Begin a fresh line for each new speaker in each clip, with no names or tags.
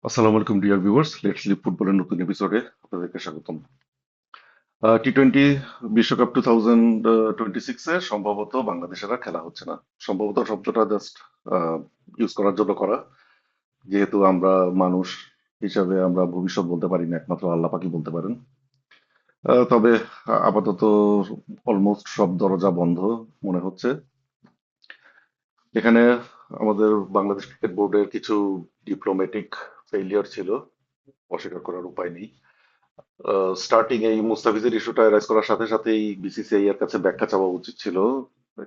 আসসালামু আলাইকুম dear viewers, let's leave ফুটবলের নতুন এপিসোডে আপনাদেরকে স্বাগতম। টি-20 বিশ্বকাপ 2026-এ সম্ভবত বাংলাদেশের আর খেলা হচ্ছে না। সম্ভবত শব্দটা জাস্ট ইউজ করার জন্য করা, যেহেতু আমরা মানুষ হিসাবে আমরা ভবিষ্যৎ বলতে পারি না, একমাত্র আল্লাহ পাকই বলতে পারেন। তবে আপাতত অলমোস্ট সব দরজা বন্ধ মনে হচ্ছে। এখানে আমাদের বাংলাদেশ ক্রিকেট বোর্ডের কিছু ডিপ্লোম্যাটিক ফেইলিয়ার ছিল, অস্বীকার করার উপায় নেই। স্টার্টিং এই মুস্তাফিজের ইস্যুটা রাইজ করার সাথে সাথেই বিসিসিআই এর কাছে ব্যাখ্যা চাওয়া উচিত ছিল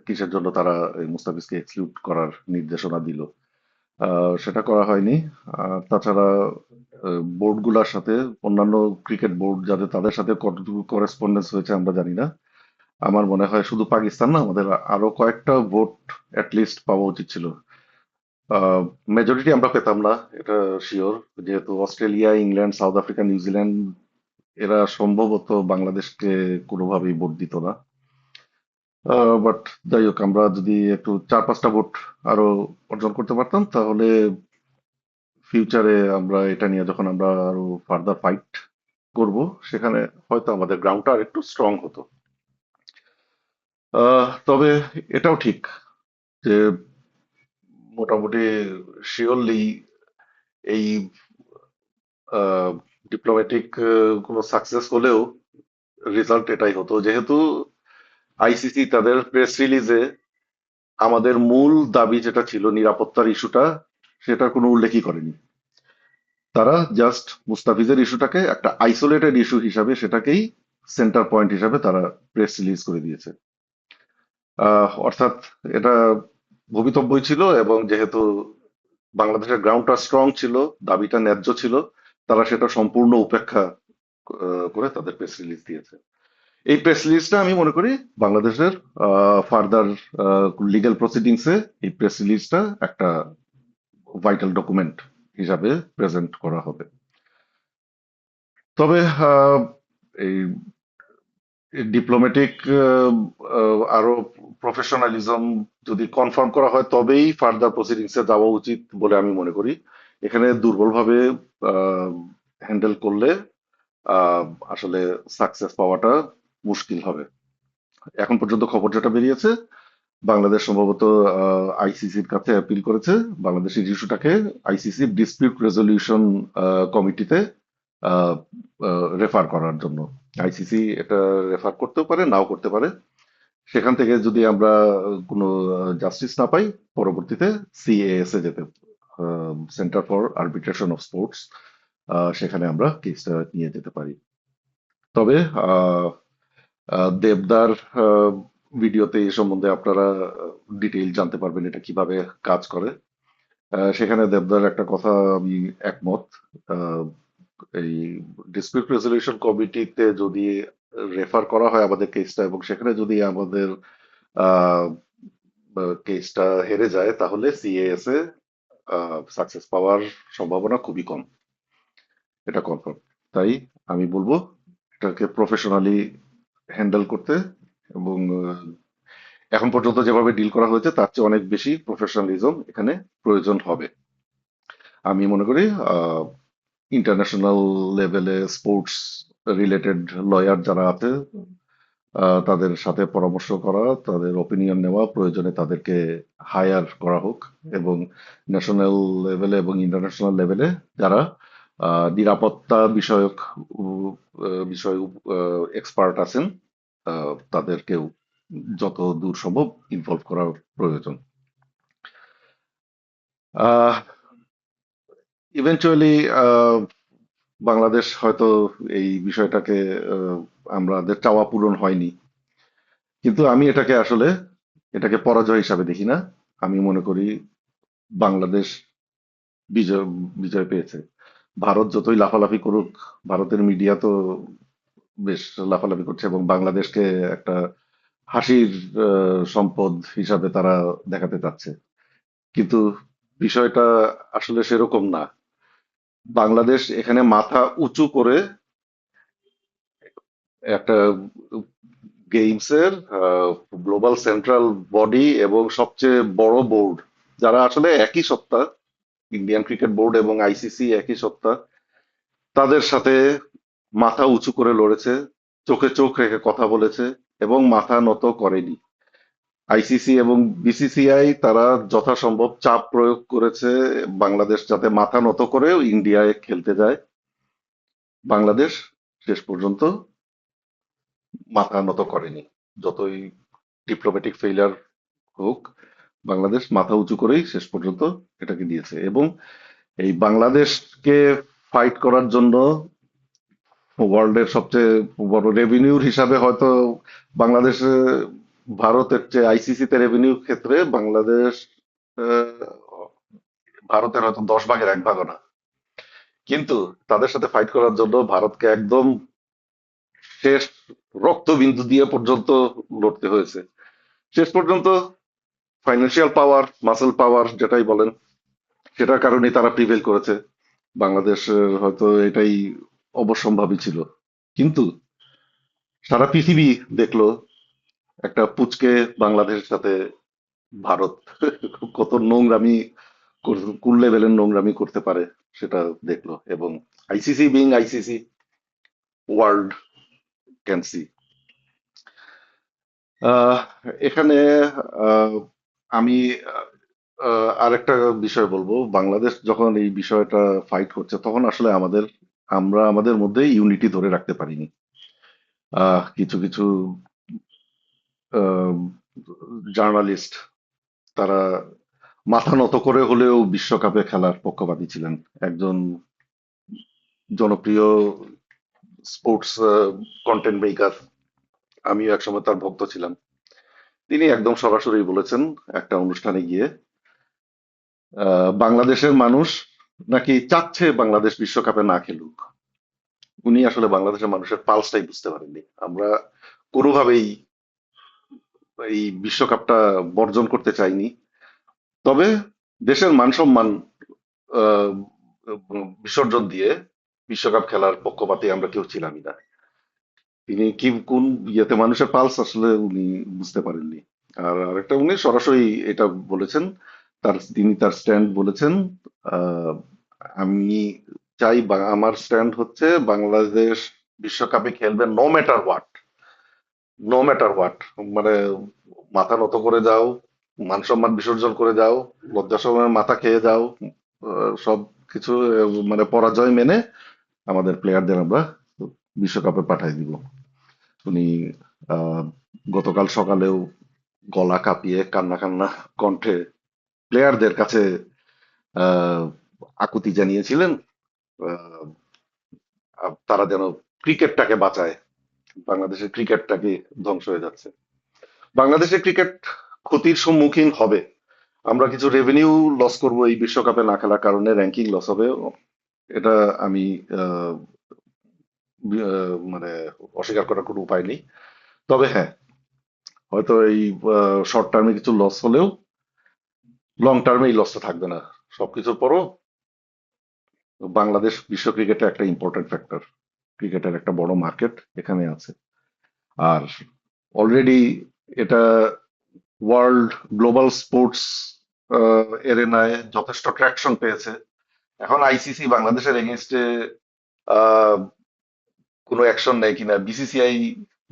কিসের জন্য তারা এই মুস্তাফিজকে এক্সক্লুড করার নির্দেশনা দিল। সেটা করা হয়নি। তাছাড়া বোর্ডগুলোর সাথে, অন্যান্য ক্রিকেট বোর্ড যাদের, তাদের সাথে কতটুকু করেসপন্ডেন্স হয়েছে আমরা জানি না। আমার মনে হয় শুধু পাকিস্তান না, আমাদের আরো কয়েকটা ভোট লিস্ট পাওয়া উচিত ছিল। মেজরিটি আমরা পেতাম না, এটা শিওর, যেহেতু Australia, England, south Africa, New Zealand এরা সম্ভবত বাংলাদেশকে কোনোভাবেই ভোট দিত না। বাট যাই হোক, আমরা যদি একটু 4-5টা ভোট আরো অর্জন করতে পারতাম, তাহলে ফিউচারে আমরা এটা নিয়ে যখন আমরা আরো ফার্দার ফাইট করব, সেখানে হয়তো আমাদের গ্রাউন্ডটা আর একটু স্ট্রং হতো। তবে এটাও ঠিক যে মোটামুটি শিওরলি এই ডিপ্লোম্যাটিক কোনো সাকসেস হলেও রেজাল্ট এটাই হতো, যেহেতু আইসিসি তাদের প্রেস রিলিজে আমাদের মূল দাবি যেটা ছিল নিরাপত্তার ইস্যুটা, সেটার কোনো উল্লেখই করেনি। তারা জাস্ট মুস্তাফিজের ইস্যুটাকে একটা আইসোলেটেড ইস্যু হিসাবে, সেটাকেই সেন্টার পয়েন্ট হিসাবে তারা প্রেস রিলিজ করে দিয়েছে। অর্থাৎ এটা ভবিতব্যই ছিল, এবং যেহেতু বাংলাদেশের গ্রাউন্ডটা স্ট্রং ছিল, দাবিটা ন্যায্য ছিল, তারা সেটা সম্পূর্ণ উপেক্ষা করে তাদের প্রেস রিলিজ দিয়েছে। এই প্রেস রিলিজটা আমি মনে করি বাংলাদেশের ফার্দার লিগ্যাল প্রসিডিংসে এই প্রেস রিলিজটা একটা ভাইটাল ডকুমেন্ট হিসাবে প্রেজেন্ট করা হবে। তবে এই ডিপ্লোম্যাটিক আরো প্রফেশনালিজম যদি কনফার্ম করা হয়, তবেই ফার্দার প্রসিডিংসে যাওয়া উচিত বলে আমি মনে করি। এখানে দুর্বলভাবে হ্যান্ডেল করলে আহ, আসলে সাকসেস পাওয়াটা মুশকিল হবে। এখন পর্যন্ত খবর যেটা বেরিয়েছে, বাংলাদেশ সম্ভবত আইসিসির কাছে অ্যাপিল করেছে বাংলাদেশের ইস্যুটাকে আইসিসি ডিসপিউট রেজলিউশন কমিটিতে রেফার করার জন্য। আইসিসি এটা রেফার করতেও পারে, নাও করতে পারে। সেখান থেকে যদি আমরা কোনো জাস্টিস না পাই, পরবর্তীতে সিএএস এ যেতে, centre for arbitration of sports, সেখানে আমরা কেসটা নিয়ে যেতে পারি। তবে দেবদার ভিডিওতে এই সম্বন্ধে আপনারা ডিটেইল জানতে পারবেন, এটা কিভাবে কাজ করে। সেখানে দেবদার একটা কথা আমি একমত। আহ, এই ডিসপিউট রেজলিউশন কমিটিতে যদি রেফার করা হয় আমাদের কেসটা, এবং সেখানে যদি আমাদের কেসটা হেরে যায়, তাহলে সিএএস এ সাকসেস পাওয়ার সম্ভাবনা খুবই কম, এটা কনফার্ম। তাই আমি বলবো এটাকে প্রফেশনালি হ্যান্ডেল করতে, এবং এখন পর্যন্ত যেভাবে ডিল করা হয়েছে তার চেয়ে অনেক বেশি প্রফেশনালিজম এখানে প্রয়োজন হবে। আমি মনে করি ইন্টারন্যাশনাল লেভেলে স্পোর্টস রিলেটেড লয়ার যারা আছে, তাদের সাথে পরামর্শ করা, তাদের ওপিনিয়ন নেওয়া, প্রয়োজনে তাদেরকে হায়ার করা হোক, এবং ন্যাশনাল লেভেলে এবং ইন্টারন্যাশনাল লেভেলে যারা নিরাপত্তা বিষয়ক বিষয় এক্সপার্ট আছেন, তাদেরকেও যত দূর সম্ভব ইনভলভ করা প্রয়োজন। ইভেনচুয়ালি বাংলাদেশ হয়তো এই বিষয়টাকে, আহ, আমাদের চাওয়া পূরণ হয়নি, কিন্তু আমি এটাকে পরাজয় হিসাবে দেখি না। আমি মনে করি বাংলাদেশ বিজয় বিজয় পেয়েছে। ভারত যতই লাফালাফি করুক, ভারতের মিডিয়া তো বেশ লাফালাফি করছে, এবং বাংলাদেশকে একটা হাসির সম্পদ হিসাবে তারা দেখাতে চাচ্ছে। কিন্তু বিষয়টা আসলে সেরকম না। বাংলাদেশ এখানে মাথা উঁচু করে একটা গেমস এর গ্লোবাল সেন্ট্রাল বডি এবং সবচেয়ে বড় বোর্ড, যারা আসলে একই সত্তা, ইন্ডিয়ান ক্রিকেট বোর্ড এবং আইসিসি একই সত্তা, তাদের সাথে মাথা উঁচু করে লড়েছে, চোখে চোখ রেখে কথা বলেছে এবং মাথা নত করেনি। আইসিসি এবং বিসিসিআই তারা যথাসম্ভব চাপ প্রয়োগ করেছে বাংলাদেশ যাতে মাথা নত করেও ইন্ডিয়ায় খেলতে যায়। বাংলাদেশ শেষ পর্যন্ত মাথা নত করেনি। যতই ডিপ্লোম্যাটিক ফেইলিয়ার হোক, বাংলাদেশ মাথা উঁচু করেই শেষ পর্যন্ত এটাকে দিয়েছে। এবং এই বাংলাদেশকে ফাইট করার জন্য ওয়ার্ল্ডের সবচেয়ে বড় রেভিনিউর হিসাবে হয়তো বাংলাদেশে, ভারতের চেয়ে আইসিসিতে রেভিনিউ ক্ষেত্রে বাংলাদেশ আহ, ভারতের হয়তো 10 ভাগের 1 ভাগও না। কিন্তু তাদের সাথে ফাইট করার জন্য ভারতকে একদম শেষ রক্তবিন্দু দিয়ে পর্যন্ত লড়তে হয়েছে। শেষ পর্যন্ত ফাইন্যান্সিয়াল পাওয়ার, মাসেল পাওয়ার যেটাই বলেন, সেটার কারণেই তারা প্রিভেল করেছে। বাংলাদেশের হয়তো এটাই অবশ্যম্ভাবী ছিল। কিন্তু সারা পৃথিবী দেখলো একটা পুচকে বাংলাদেশের সাথে ভারত কত নোংরামি, কোন লেভেলের নোংরামি করতে পারে সেটা দেখলো। এবং ICC being ICC, world can see. আহ, এখানে আহ, আমি আরেকটা বিষয় বলবো, বাংলাদেশ যখন এই বিষয়টা ফাইট করছে তখন আসলে আমরা আমাদের মধ্যে ইউনিটি ধরে রাখতে পারিনি। কিছু কিছু জার্নালিস্ট তারা মাথা নত করে হলেও বিশ্বকাপে খেলার পক্ষপাতী ছিলেন। একজন জনপ্রিয় স্পোর্টস কন্টেন্ট মেকার, আমিও একসময় তার ভক্ত ছিলাম, তিনি একদম সরাসরি বলেছেন একটা অনুষ্ঠানে গিয়ে, বাংলাদেশের মানুষ নাকি চাচ্ছে বাংলাদেশ বিশ্বকাপে না খেলুক। উনি আসলে বাংলাদেশের মানুষের পালসটাই বুঝতে পারেননি। আমরা কোনোভাবেই এই বিশ্বকাপটা বর্জন করতে চাইনি। তবে দেশের মান সম্মান আহ, বিসর্জন দিয়ে বিশ্বকাপ খেলার পক্ষপাতী আমরা কেউ ছিলামই না। তিনি কি কোন ইয়েতে মানুষের পালস আসলে উনি বুঝতে পারেননি। আর আরেকটা, উনি সরাসরি এটা বলেছেন, তিনি তার স্ট্যান্ড বলেছেন, আহ, আমি চাই আমার স্ট্যান্ড হচ্ছে বাংলাদেশ বিশ্বকাপে খেলবে no matter what, no matter what. মানে মাথা নত করে যাও, মান সম্মান বিসর্জন করে যাও, লজ্জা শরমের মাথা খেয়ে যাও, সব কিছু মানে পরাজয় মেনে আমাদের প্লেয়ারদের আমরা বিশ্বকাপে পাঠিয়ে দিব। উনি আহ, গতকাল সকালেও গলা কাঁপিয়ে কান্না কান্না কণ্ঠে প্লেয়ারদের কাছে আহ, আকুতি জানিয়েছিলেন, আহ, তারা যেন ক্রিকেটটাকে বাঁচায়। বাংলাদেশের ক্রিকেটটাকে ধ্বংস হয়ে যাচ্ছে। বাংলাদেশের ক্রিকেট ক্ষতির সম্মুখীন হবে। আমরা কিছু রেভিনিউ লস করব এই বিশ্বকাপে না খেলার কারণে, র্যাঙ্কিং লস হবে, এটা আমি আহ, মানে অস্বীকার করার কোনো উপায় নেই। তবে হ্যাঁ, হয়তো এই শর্ট টার্মে কিছু লস হলেও লং টার্মে এই লসটা থাকবে না। সবকিছুর পরও বাংলাদেশ বিশ্ব ক্রিকেটে একটা ইম্পর্টেন্ট ফ্যাক্টর, ক্রিকেটের একটা বড় মার্কেট এখানে আছে। আর অলরেডি এটা ওয়ার্ল্ড গ্লোবাল স্পোর্টস এরেনায় যথেষ্ট ট্র্যাকশন পেয়েছে। এখন আইসিসি বাংলাদেশের এগেনস্টে কোনো অ্যাকশন নেয় কিনা, বিসিসিআই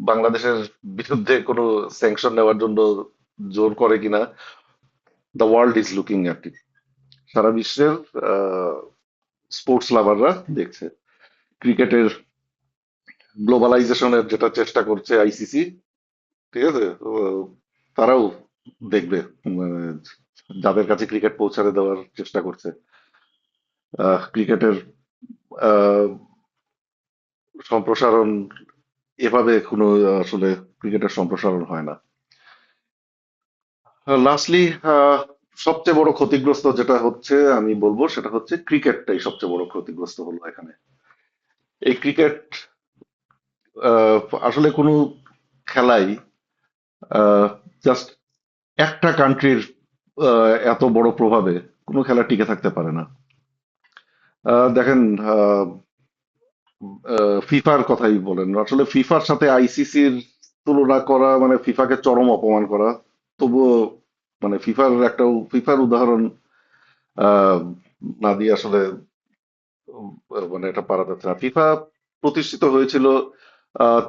বাংলাদেশের বিরুদ্ধে কোনো স্যাংশন নেওয়ার জন্য জোর করে কিনা, the world is looking at it. সারা বিশ্বের স্পোর্টস লাভাররা দেখছে ক্রিকেটের গ্লোবালাইজেশনের যেটা চেষ্টা করছে আইসিসি, ঠিক আছে? তারাও দেখবে, মানে যাদের কাছে ক্রিকেট পৌঁছাতে দেওয়ার চেষ্টা করছে। ক্রিকেটের আহ, সম্প্রসারণ এভাবে কোনো আসলে ক্রিকেটের সম্প্রসারণ হয় না। লাস্টলি, সবচেয়ে বড় ক্ষতিগ্রস্ত যেটা হচ্ছে আমি বলবো সেটা হচ্ছে ক্রিকেটটাই সবচেয়ে বড় ক্ষতিগ্রস্ত হলো এখানে। এই ক্রিকেট আসলে কোনো খেলাই জাস্ট একটা কান্ট্রির এত বড় প্রভাবে কোনো খেলা টিকে থাকতে পারে না। দেখেন, ফিফার কথাই বলেন, আসলে ফিফার সাথে আইসিসির তুলনা করা মানে ফিফাকে চরম অপমান করা। তবুও মানে ফিফার উদাহরণ না দিয়ে আসলে মানে এটা পারা যাচ্ছে না। ফিফা প্রতিষ্ঠিত হয়েছিল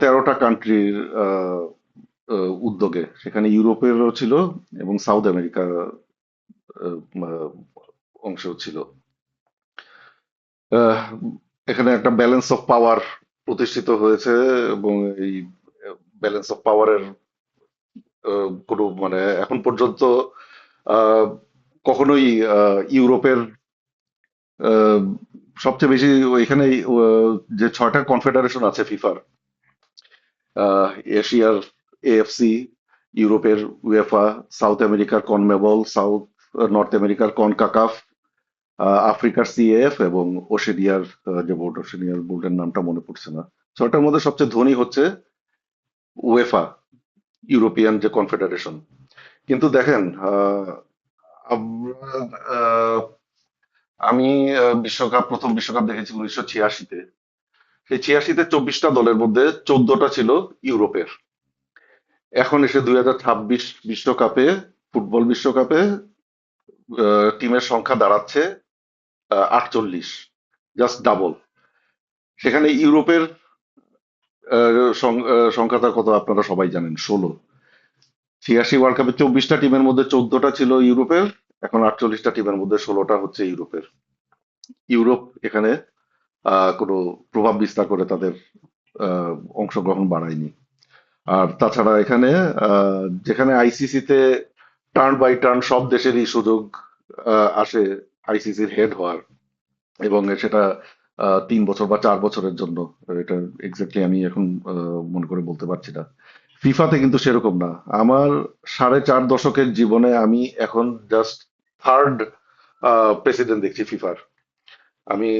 13টা কান্ট্রির উদ্যোগে। সেখানে ইউরোপেরও ছিল এবং সাউথ আমেরিকার আহ, অংশও ছিল। আহ, এখানে একটা ব্যালেন্স অফ পাওয়ার প্রতিষ্ঠিত হয়েছে এবং এই ব্যালেন্স অফ পাওয়ারের কোনো মানে এখন পর্যন্ত আহ, কখনোই ইউরোপের আহ, সবচেয়ে বেশি এখানে যে 6টা কনফেডারেশন আছে ফিফার, এশিয়ার এএফসি, ইউরোপের উয়েফা, সাউথ আমেরিকার কনমেবল, নর্থ আমেরিকার কনকাকাফ, আফ্রিকার সিএএফ এবং ওশেনিয়ার যে বোর্ড, ওশেনিয়ার বোর্ডের নামটা মনে পড়ছে না। 6টার মধ্যে সবচেয়ে ধনী হচ্ছে উয়েফা, ইউরোপিয়ান যে কনফেডারেশন। কিন্তু দেখেন, আমরা আহ, আমি প্রথম বিশ্বকাপ দেখেছি 1986-তে। সেই 86-তে 24টা দলের মধ্যে 14টা ছিল ইউরোপের। এখন এসে 2026 বিশ্বকাপে, ফুটবল বিশ্বকাপে টিমের সংখ্যা দাঁড়াচ্ছে 48, জাস্ট ডাবল। সেখানে ইউরোপের সংখ্যাটা কত আপনারা সবাই জানেন, 16। 86 ওয়ার্ল্ড কাপে 24টা টিমের মধ্যে 14টা ছিল ইউরোপের, এখন 48টা টিমের মধ্যে 16টা হচ্ছে ইউরোপের। ইউরোপ এখানে কোনো প্রভাব বিস্তার করে তাদের আহ, অংশগ্রহণ বাড়ায়নি। আর তাছাড়া এখানে যেখানে আইসিসি তে টার্ন বাই টার্ন সব দেশেরই সুযোগ আসে আইসিসির হেড হওয়ার, এবং সেটা 3 বছর বা 4 বছরের জন্য। এটা এক্স্যাক্টলি আমি এখন মনে করে বলতে পারছি না। ফিফাতে কিন্তু সেরকম না। আমার 4.5 দশকের জীবনে আমি এখন জাস্ট থার্ড প্রেসিডেন্ট দেখছি ফিফার। আমি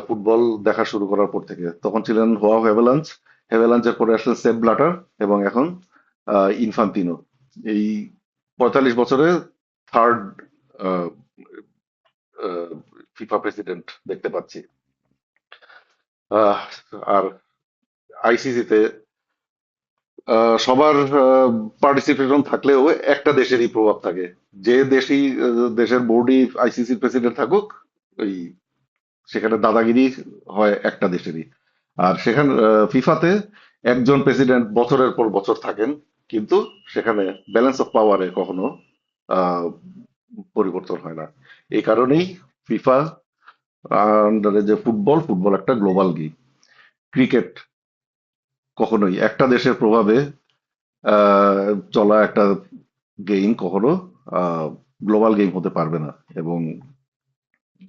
ফুটবল দেখা শুরু করার পর থেকে, তখন ছিলেন হোয়া হেভেলাঞ্জ, হেভেলাঞ্জের পরে আসলেন সেপ ব্লাটার, এবং এখন ইনফান্তিনো। এই 45 বছরে থার্ড ফিফা প্রেসিডেন্ট দেখতে পাচ্ছি। আহ, আর আইসিসিতে সবার পার্টিসিপেশন থাকলেও একটা দেশেরই প্রভাব থাকে। যে দেশের বোর্ডই আইসিসির প্রেসিডেন্ট থাকুক, ওই সেখানে দাদাগিরি হয় একটা দেশেরই। আর সেখানে ফিফাতে একজন প্রেসিডেন্ট বছরের পর বছর থাকেন, কিন্তু সেখানে ব্যালেন্স অফ পাওয়ারে কখনো আহ, পরিবর্তন হয় না। এই কারণেই ফিফা আন্ডারে যে ফুটবল, ফুটবল একটা গ্লোবাল গেম। ক্রিকেট কখনোই একটা দেশের প্রভাবে চলা একটা গেম কখনো গ্লোবাল গেম হতে পারবে না। এবং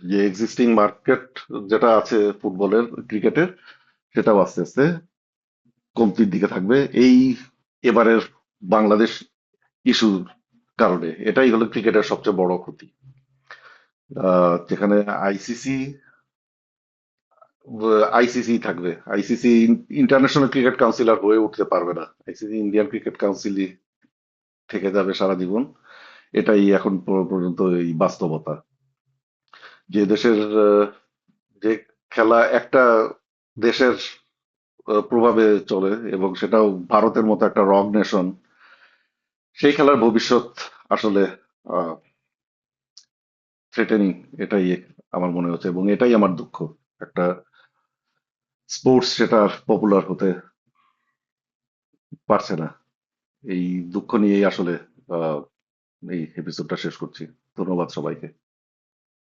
যে এক্সিস্টিং মার্কেট যেটা আছে ফুটবলের, ক্রিকেটের, সেটাও আস্তে আস্তে কমতির দিকে থাকবে এই এবারের বাংলাদেশ ইস্যুর কারণে। এটাই হলো ক্রিকেটের সবচেয়ে বড় ক্ষতি। যেখানে আইসিসি আইসিসি থাকবে, আইসিসি ইন্টারন্যাশনাল ক্রিকেট কাউন্সিল আর হয়ে উঠতে পারবে না। আইসিসি ইন্ডিয়ান ক্রিকেট কাউন্সিলই থেকে যাবে সারা জীবন। এটাই এখন পর্যন্ত এই বাস্তবতা। যে দেশের যে খেলা একটা দেশের প্রভাবে চলে, এবং সেটাও ভারতের মতো একটা রগ নেশন, সেই খেলার ভবিষ্যৎ আসলে থ্রেটেনিং। এটাই আমার মনে হচ্ছে, এবং এটাই আমার দুঃখ। একটা স্পোর্টস সেটা পপুলার হতে পারছে না। এই দুঃখ নিয়েই আসলে আহ, এই এপিসোডটা শেষ করছি। ধন্যবাদ সবাইকে।